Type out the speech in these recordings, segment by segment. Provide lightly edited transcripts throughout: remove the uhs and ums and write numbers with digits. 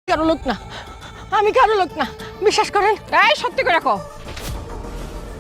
কারো লোক না, আমি কারো লোক না, বিশ্বাস করেন। এই সত্যি করে কও,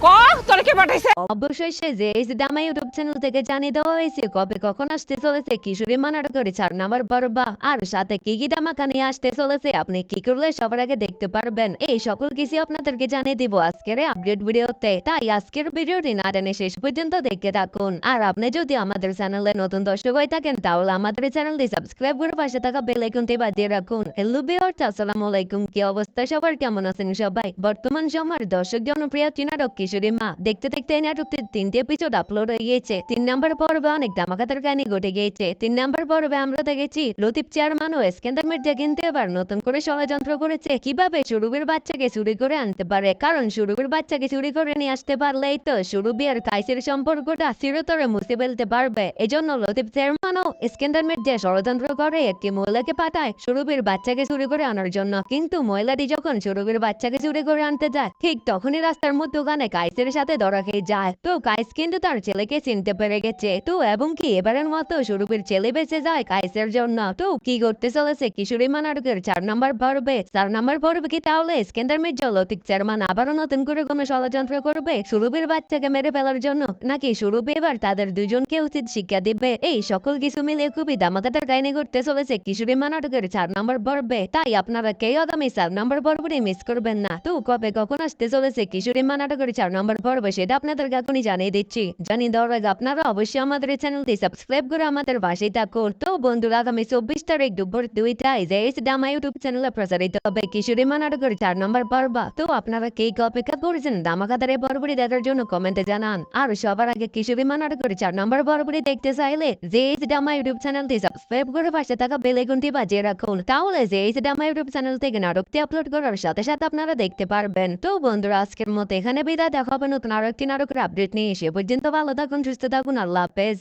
ক তোর কে পাঠাইছে? অবশ্যই সে যে এই যে দামা ইউটিউব চ্যানেল থেকে জানিয়ে দেওয়া হয়েছে কবে কখন আসতে চলেছে কিশোরী মানার করে 4 নাম্বার বরবা, আর সাথে কি কি ধামাকা নিয়ে আসতে চলেছে আপনি কি করলে সবার আগে দেখতে পারবেন, এই সকল কিছু আপনাদেরকে জানিয়ে দিব আজকের আপডেট ভিডিওতে। তাই আজকের ভিডিওটি না টেনে শেষ পর্যন্ত দেখতে থাকুন। আর আপনি যদি আমাদের চ্যানেলে নতুন দর্শক হয়ে থাকেন তাহলে আমাদের চ্যানেলটি সাবস্ক্রাইব করে পাশে থাকা বেল আইকনটি বাজিয়ে রাখুন। হ্যালো ভিউয়ার্স, আসসালামু আলাইকুম। কি অবস্থা সবার, কেমন আছেন সবাই? বর্তমান সময়ের দর্শক জনপ্রিয় নাটক কিশোরী মা দেখতে দেখতে এই নাটকটির 3টি এপিসোড আপলোড হয়ে গিয়েছে। 3 নাম্বার পর্বে অনেক ধামাকাদার কাহিনী ঘটে গিয়েছে। 3 নাম্বার পর্বে আমরা দেখেছি লতিফ চেয়ারম্যান ও ইস্কান্দার মির্জা কিন্তু এবার নতুন করে ষড়যন্ত্র করেছে কিভাবে সুরভির বাচ্চাকে চুরি করে আনতে পারে, কারণ সুরভির বাচ্চাকে চুরি করে নিয়ে আসতে পারলেই তো সুরভি আর কাইসের সম্পর্কটা চিরতরে মুছে ফেলতে পারবে। এজন্য লতিফ চেয়ারম্যান ও ইস্কান্দার মির্জা ষড়যন্ত্র করে একটি মহিলাকে পাঠায় সুরভির বাচ্চাকে চুরি করে আনার জন্য। কিন্তু মহিলাটি যখন সুরভির বাচ্চাকে চুরি করে আনতে যায় ঠিক তখনই রাস্তার মধ্যখানে কাইসের সাথে ধরা খেয়ে যায়। তো কাইস কিন্তু তার ছেলেকে চিনতে পেরে গেছে। তো এবং কি এবারের মতো সুরভির ছেলে বেঁচে যায় কাইসের জন্য। তো কি করতে চলেছে কিশোরী মা নাটকের 4 নাম্বার পর্বে? 4 নাম্বার পর্বে কি তাহলে ইস্কান্দার মির্জা লতিফ চেয়ারম্যান আবারও নতুন করে কোনো ষড়যন্ত্র করবে সুরভির বাচ্চাকে মেরে ফেলার জন্য, নাকি সুরভি এবার তাদের দুজনকে উচিত শিক্ষা দিবে? এই সকল কিছু মিলে খুবই ধামাকাদার কাহিনী করতে চলেছে কিশোরী মা নাটকের 4 নাম্বার পর্বে। তাই আপনারা কেউ আগামী 4 নাম্বার পর্বটি মিস করবেন না। তো কবে কখন আসতে চলেছে কিশোরী মা নাটকের 4 নাম্বার পর্বে সেটা আপনাদের এখনই জানিয়ে দিচ্ছি। জানিয়ে দেওয়ার আগে আপনারা অবশ্যই আমাদের চ্যানেলটি সাবস্ক্রাইব করে আমাদের পাশেই থাকুন। তো বন্ধুরা, আগামী 24 তারিখ দুপুর 2টায় জেএস ডামা ইউটিউব চ্যানেলে প্রচারিত হবে কিশোরী মা নাটকের 4 নাম্বার পর্ব। তো আপনারা কে অপেক্ষা করছেন ধামাকাদার এই পর্বটি দেখার জন্য কমেন্টে জানান। আর সবার আগে কিশোরী মা নাটকের 4 নাম্বার পর্বটি দেখতে চাইলে জেএস ডামা ইউটিউব চ্যানেলটি সাবস্ক্রাইব করে পাশে থাকা বেল আইকনটি বাজিয়ে রাখুন। তাহলে জেএস ডামা ইউটিউব চ্যানেল থেকে নাটকটি আপলোড করার সাথে সাথে আপনারা দেখতে পারবেন। তো বন্ধুরা, আজকের মতো এখানে বিদায়, দেখা হবে নতুন আরো একটি নাটকের আপডেট নিয়ে। সে পর্যন্ত ভালো থাকুন, সুস্থ থাকুন, আল্লাহ হাফেজ।